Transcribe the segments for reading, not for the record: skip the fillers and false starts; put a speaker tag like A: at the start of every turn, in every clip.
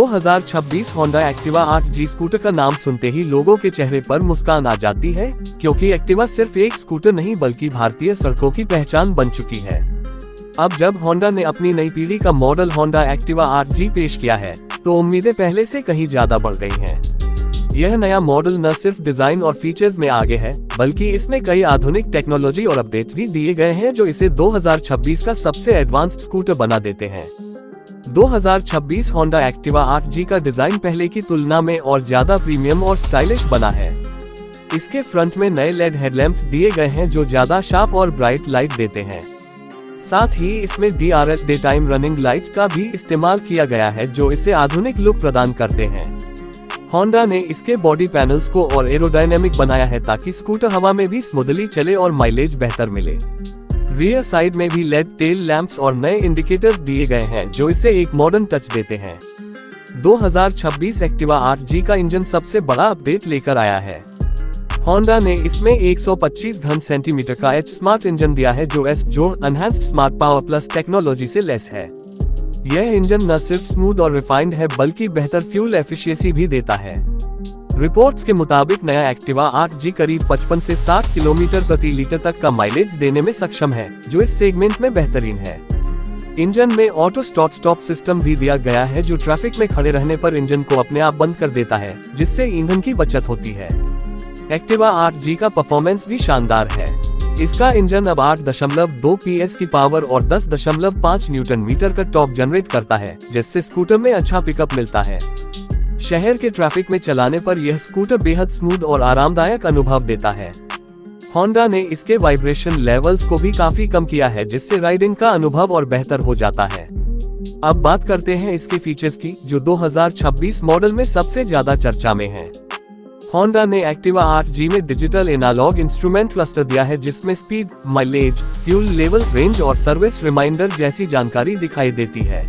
A: 2026 Honda Activa 8G scooter का नाम सुनते ही लोगों के चेहरे पर मुस्कान आ जाती है, क्योंकि एक्टिवा सिर्फ एक स्कूटर नहीं बल्कि भारतीय सड़कों की पहचान बन चुकी है। अब जब होंडा ने अपनी नई पीढ़ी का मॉडल होंडा एक्टिवा 8G पेश किया है, तो उम्मीदें पहले से कहीं ज्यादा बढ़ गई हैं। यह नया मॉडल न सिर्फ डिजाइन और फीचर्स में आगे है, बल्कि इसमें कई आधुनिक टेक्नोलॉजी और अपडेट्स भी दिए गए हैं जो इसे 2026 का सबसे एडवांस्ड स्कूटर बना देते हैं। 2026 होंडा एक्टिवा 8G का डिजाइन पहले की तुलना में और ज्यादा प्रीमियम और स्टाइलिश बना है। इसके फ्रंट में नए लेड हेडलैम्प्स दिए गए हैं जो ज्यादा शार्प और ब्राइट लाइट देते हैं। साथ ही इसमें DRL day time running lights का भी इस्तेमाल किया गया है जो इसे आधुनिक लुक प्रदान करते हैं। होंडा ने इसके बॉडी पैनल्स को और एरोडायनेमिक बनाया है ताकि स्कूटर हवा में भी स्मूथली चले और माइलेज बेहतर मिले। रियर साइड में भी लेड टेल लैंप्स और नए इंडिकेटर्स दिए गए हैं जो इसे एक मॉडर्न टच देते हैं। 2026 एक्टिवा 8G का इंजन सबसे बड़ा अपडेट लेकर आया है। होंडा ने इसमें 125 घन सेंटीमीटर का H स्मार्ट इंजन दिया है जो S जोड़ enhanced smart power plus technology से लेस है। यह इंजन न सिर्फ स्मूथ और रिफाइंड है बल्कि बेहतर फ्यूल एफिशिएंसी भी देता है। रिपोर्ट्स के मुताबिक नया एक्टिवा 8G करीब 55 से 60 किलोमीटर प्रति लीटर तक का माइलेज देने में सक्षम है, जो इस सेगमेंट में बेहतरीन है। इंजन में ऑटो स्टार्ट सिस्टम भी दिया गया है जो ट्रैफिक में खड़े रहने पर इंजन को अपने आप बंद कर देता है, जिससे ईंधन की बचत होती है। एक्टिवा 8G का परफॉर्मेंस भी शानदार है। इसका इंजन अब 8.2 PS की पावर और 10.5 न्यूटन मीटर का टॉर्क जनरेट करता है, जिससे स्कूटर में अच्छा पिकअप मिलता है। शहर के ट्रैफिक में चलाने पर यह स्कूटर बेहद स्मूथ और आरामदायक अनुभव देता है। होंडा ने इसके वाइब्रेशन लेवल्स को भी काफी कम किया है, जिससे राइडिंग का अनुभव और बेहतर हो जाता है। अब बात करते हैं इसके फीचर्स की, जो 2026 मॉडल में सबसे ज्यादा चर्चा में है। होंडा ने एक्टिवा 8G में डिजिटल एनालॉग इंस्ट्रूमेंट क्लस्टर दिया है जिसमें speed, mileage, fuel level, range और सर्विस रिमाइंडर जैसी जानकारी दिखाई देती है।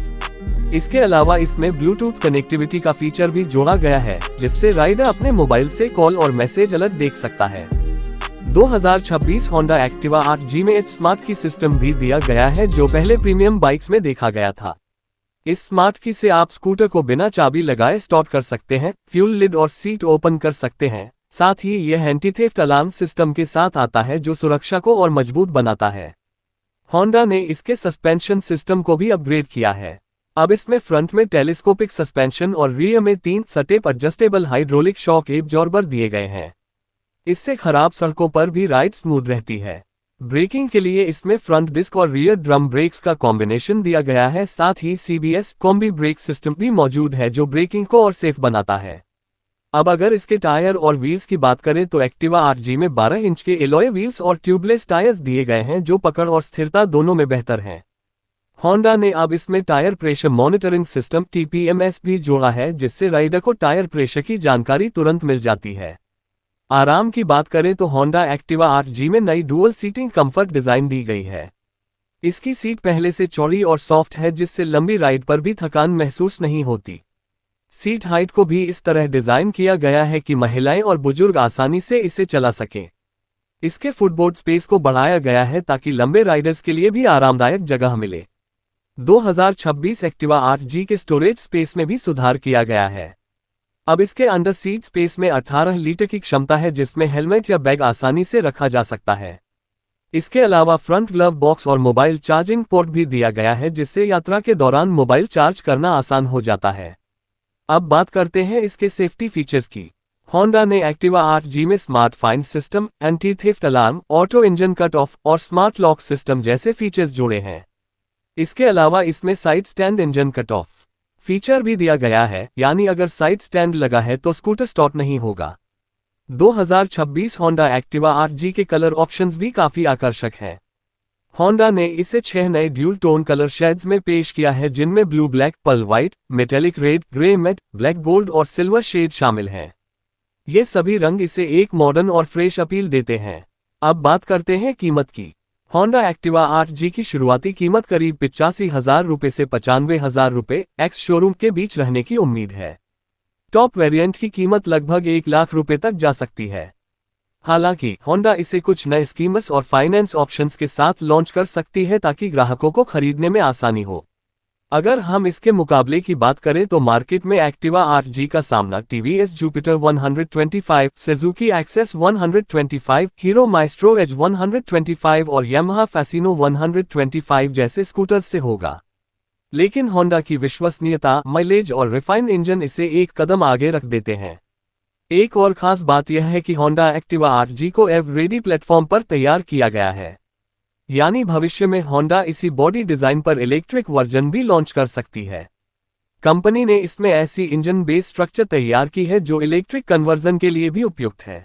A: इसके अलावा इसमें ब्लूटूथ कनेक्टिविटी का फीचर भी जोड़ा गया है, जिससे राइडर अपने मोबाइल से कॉल और मैसेज अलर्ट देख सकता है। 2026 होंडा एक्टिवा 8G में एक स्मार्ट की सिस्टम भी दिया गया है जो पहले प्रीमियम बाइक्स में देखा गया था। इस स्मार्ट की से आप स्कूटर को बिना चाबी लगाए स्टार्ट कर सकते हैं, फ्यूल लिड और सीट ओपन कर सकते हैं। साथ ही यह एंटी थेफ्ट अलार्म सिस्टम के साथ आता है जो सुरक्षा को और मजबूत बनाता है। होंडा ने इसके सस्पेंशन सिस्टम को भी अपग्रेड किया है। अब इसमें फ्रंट में टेलीस्कोपिक सस्पेंशन और रियर में 3 step adjustable hydraulic shock absorber दिए गए हैं। इससे खराब सड़कों पर भी राइड स्मूथ रहती है। ब्रेकिंग के लिए इसमें फ्रंट डिस्क और रियर ड्रम ब्रेक्स का कॉम्बिनेशन दिया गया है। साथ ही CBS कॉम्बी ब्रेक सिस्टम भी मौजूद है जो ब्रेकिंग को और सेफ बनाता है। अब अगर इसके टायर और व्हील्स की बात करें तो एक्टिवा 8G में 12 इंच के एलॉय व्हील्स और ट्यूबलेस टायर्स दिए गए हैं जो पकड़ और स्थिरता दोनों में बेहतर हैं। होंडा ने अब इसमें tyre pressure monitoring system TPMS भी जोड़ा है, जिससे राइडर को टायर प्रेशर की जानकारी तुरंत मिल जाती है। आराम की बात करें तो होंडा एक्टिवा 8G में नई डुअल सीटिंग कंफर्ट डिजाइन दी गई है। इसकी सीट पहले से चौड़ी और सॉफ्ट है, जिससे लंबी राइड पर भी थकान महसूस नहीं होती। सीट हाइट को भी इस तरह डिजाइन किया गया है कि महिलाएं और बुजुर्ग आसानी से इसे चला सकें। इसके फुटबोर्ड स्पेस को बढ़ाया गया है ताकि लंबे राइडर्स के लिए भी आरामदायक जगह मिले। 2026 एक्टिवा 8G के स्टोरेज स्पेस में भी सुधार किया गया है। अब इसके अंडर सीट स्पेस में 18 लीटर की क्षमता है, जिसमें हेलमेट या बैग आसानी से रखा जा सकता है। इसके अलावा फ्रंट ग्लव बॉक्स और मोबाइल चार्जिंग पोर्ट भी दिया गया है, जिससे यात्रा के दौरान मोबाइल चार्ज करना आसान हो जाता है। अब बात करते हैं इसके सेफ्टी फीचर्स की। होंडा ने एक्टिवा 8G में smart find system, anti theft alarm, auto engine cut off और स्मार्ट लॉक सिस्टम जैसे फीचर्स जोड़े हैं। इसके अलावा इसमें side stand engine cut off feature भी दिया गया है, यानी अगर साइड स्टैंड लगा है तो स्कूटर स्टार्ट नहीं होगा। 2026 होंडा एक्टिवा 8G के कलर ऑप्शंस भी काफी आकर्षक हैं। होंडा ने इसे 6 नए ड्यूल टोन कलर शेड्स में पेश किया है, जिनमें blue black, pearl white, metallic red, grey matte, black gold और सिल्वर शेड शामिल हैं। ये सभी रंग इसे एक मॉडर्न और फ्रेश अपील देते हैं। अब बात करते हैं कीमत की। होंडा एक्टिवा 8G की शुरुआती कीमत करीब 85,000 रुपये से 95,000 रुपये एक्स शोरूम के बीच रहने की उम्मीद है। टॉप वेरिएंट की कीमत लगभग 1 लाख रुपए तक जा सकती है। हालांकि होंडा इसे कुछ नए स्कीम्स और फाइनेंस ऑप्शंस के साथ लॉन्च कर सकती है ताकि ग्राहकों को खरीदने में आसानी हो। अगर हम इसके मुकाबले की बात करें तो मार्केट में एक्टिवा 8G का सामना TVS Jupiter 125, Suzuki Access 125, Hero Maestro Edge 125 और यामाहा फैसिनो 125 जैसे स्कूटर से होगा। लेकिन होंडा की विश्वसनीयता, माइलेज और रिफाइन इंजन इसे एक कदम आगे रख देते हैं। एक और खास बात यह है कि होंडा एक्टिवा 8G को एव रेडी प्लेटफॉर्म पर तैयार किया गया है, यानी भविष्य में होंडा इसी बॉडी डिजाइन पर इलेक्ट्रिक वर्जन भी लॉन्च कर सकती है। कंपनी ने इसमें ऐसी इंजन बेस स्ट्रक्चर तैयार की है जो इलेक्ट्रिक कन्वर्जन के लिए भी उपयुक्त है।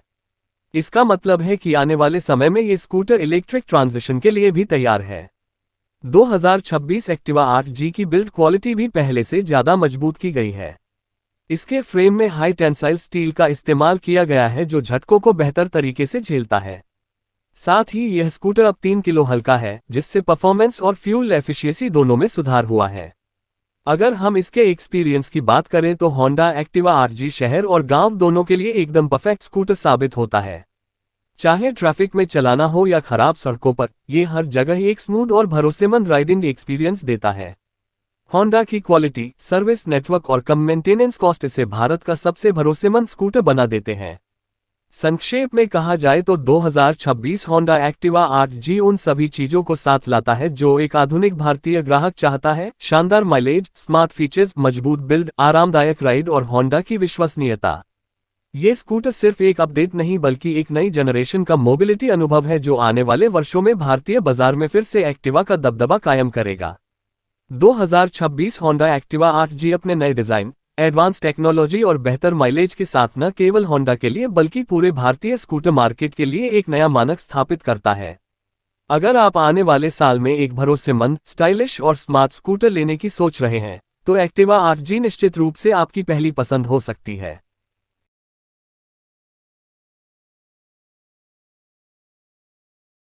A: इसका मतलब है कि आने वाले समय में ये स्कूटर इलेक्ट्रिक ट्रांजिशन के लिए भी तैयार है। 2026 एक्टिवा 8G की बिल्ड क्वालिटी भी पहले से ज्यादा मजबूत की गई है। इसके फ्रेम में हाई टेंसाइल स्टील का इस्तेमाल किया गया है जो झटकों को बेहतर तरीके से झेलता है। साथ ही यह स्कूटर अब 3 किलो हल्का है, जिससे परफॉर्मेंस और फ्यूल एफिशिएंसी दोनों में सुधार हुआ है। अगर हम इसके एक्सपीरियंस की बात करें तो होंडा एक्टिवा 8G शहर और गांव दोनों के लिए एकदम परफेक्ट स्कूटर साबित होता है। चाहे ट्रैफिक में चलाना हो या खराब सड़कों पर, यह हर जगह एक स्मूथ और भरोसेमंद राइडिंग एक्सपीरियंस देता है। होंडा की क्वालिटी, सर्विस नेटवर्क और कम मेंटेनेंस कॉस्ट इसे भारत का सबसे भरोसेमंद स्कूटर बना देते हैं। संक्षेप में कहा जाए तो 2026 होंडा एक्टिवा 8G उन सभी चीजों को साथ लाता है जो एक आधुनिक भारतीय ग्राहक चाहता है: शानदार माइलेज, स्मार्ट फीचर्स, मजबूत बिल्ड, आरामदायक राइड और होंडा की विश्वसनीयता। ये स्कूटर सिर्फ एक अपडेट नहीं बल्कि एक नई जनरेशन का मोबिलिटी अनुभव है जो आने वाले वर्षों में भारतीय बाजार में फिर से एक्टिवा का दबदबा कायम करेगा। 2026 होंडा एक्टिवा 8G अपने नए डिजाइन, एडवांस टेक्नोलॉजी और बेहतर माइलेज के साथ न केवल होंडा के लिए बल्कि पूरे भारतीय स्कूटर मार्केट के लिए एक नया मानक स्थापित करता है। अगर आप आने वाले साल में एक भरोसेमंद, स्टाइलिश और स्मार्ट स्कूटर लेने की सोच रहे हैं, तो एक्टिवा 8G निश्चित रूप से आपकी पहली पसंद हो सकती है।